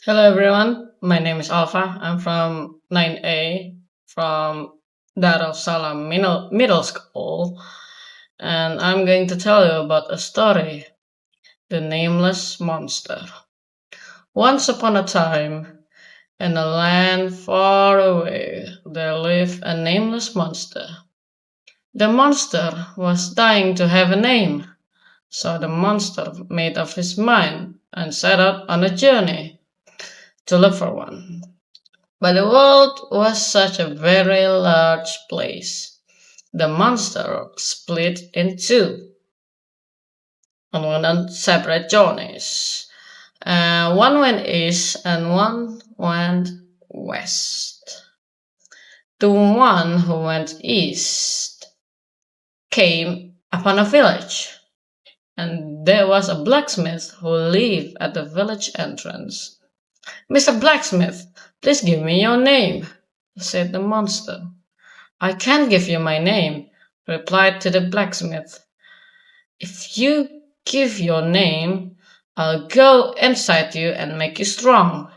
Hello everyone, my name is Alpha. I'm from 9A from Daar Salam Middle School, and I'm going to tell you about a story, The Nameless Monster. Once upon a time, in a land far away, there lived a nameless monster. The monster was dying to have a name, so the monster made up his mind and set out on a journey to look for one. But the world was such a very large place. The monster split in two and went on separate journeys. One went east and one went west. The one who went east came upon a village, and there was a blacksmith who lived at the village entrance. Mr. Blacksmith, please give me your name, said the monster. I can't give you my name, replied to the blacksmith. If you give your name, I'll go inside you and make you strong,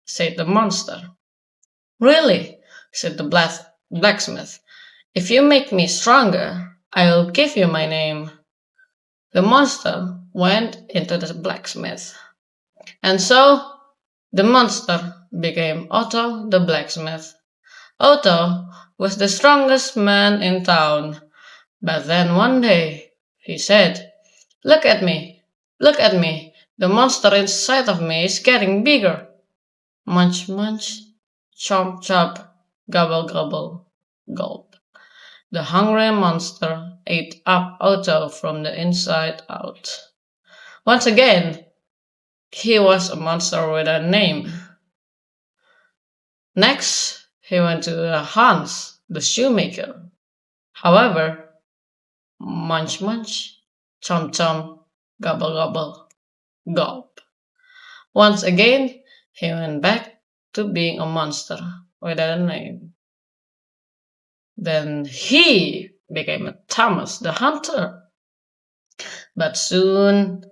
said the monster. Really, said the blacksmith. If you make me stronger, I'll give you my name. The monster went into the blacksmith, and so the monster became Otto the blacksmith. Otto was the strongest man in town. But then one day he said, look at me, the monster inside of me is getting bigger. Munch, munch, chomp, chomp, gobble, gobble, gulp. The hungry monster ate up Otto from the inside out. Once again, he was a monster with a name. Next, he went to Hans, the shoemaker. However, munch, munch, chomp, chomp, gobble, gobble, gulp. Once again, he went back to being a monster without a name. Then he became a Thomas the Hunter. But soon,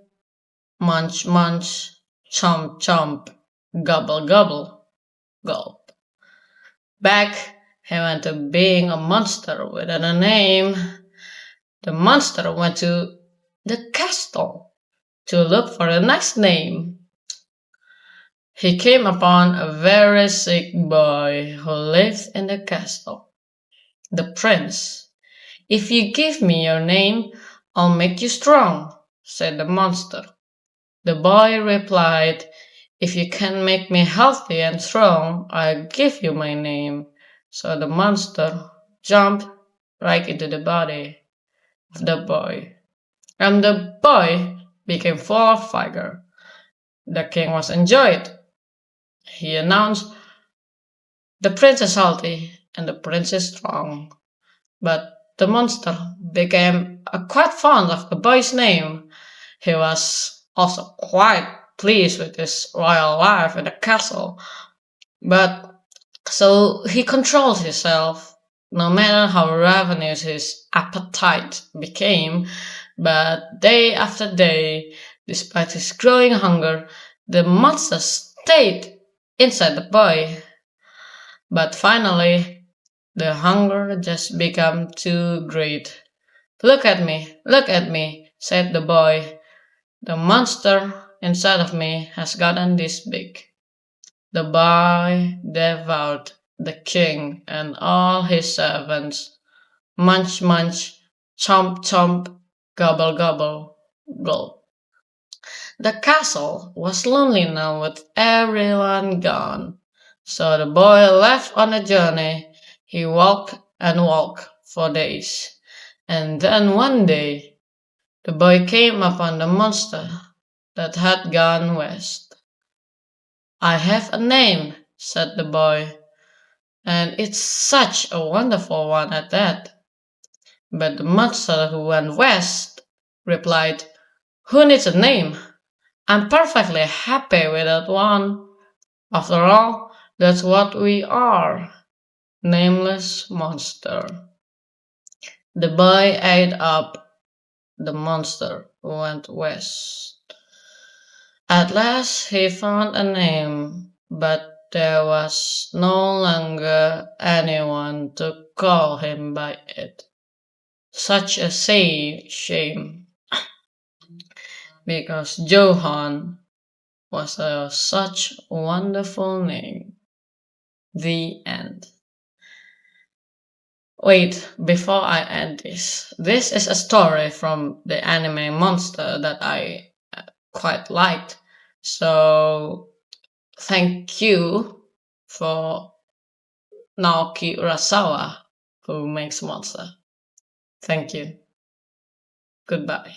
munch, munch, chomp, chomp, gobble, gobble, gulp. Back, he went to being a monster without a name. The monster went to the castle to look for the next name. He came upon a very sick boy who lived in the castle. The prince. If you give me your name, I'll make you strong, said the monster. The boy replied, if you can make me healthy and strong, I'll give you my name. So the monster jumped right into the body of the boy, and the boy became full of vigor. The king was enjoyed. He announced, the prince is healthy and the prince is strong. But the monster became quite fond of the boy's name. He was also quite pleased with his royal life in the castle. But so he controlled himself, no matter how ravenous his appetite became. But day after day, despite his growing hunger, the monster stayed inside the boy. But finally, the hunger just became too great. Look at me, said the boy. The monster inside of me has gotten this big. The boy devoured the king and all his servants. Munch, munch, chomp, chomp, gobble, gobble, gulp. The castle was lonely now with everyone gone. So the boy left on a journey. He walked and walked for days. And then one day, the boy came upon the monster that had gone west. I have a name, said the boy, and it's such a wonderful one at that. But the monster who went west replied, who needs a name? I'm perfectly happy without one. After all, that's what we are. Nameless monster. The boy ate up the monster who went west. At last he found a name, but there was no longer anyone to call him by it. Such a shame, because Johann was such a wonderful name. The end. Wait, before I end this is a story from the anime Monster that I quite liked. So thank you for Naoki Urasawa, who makes Monster. Thank you. Goodbye.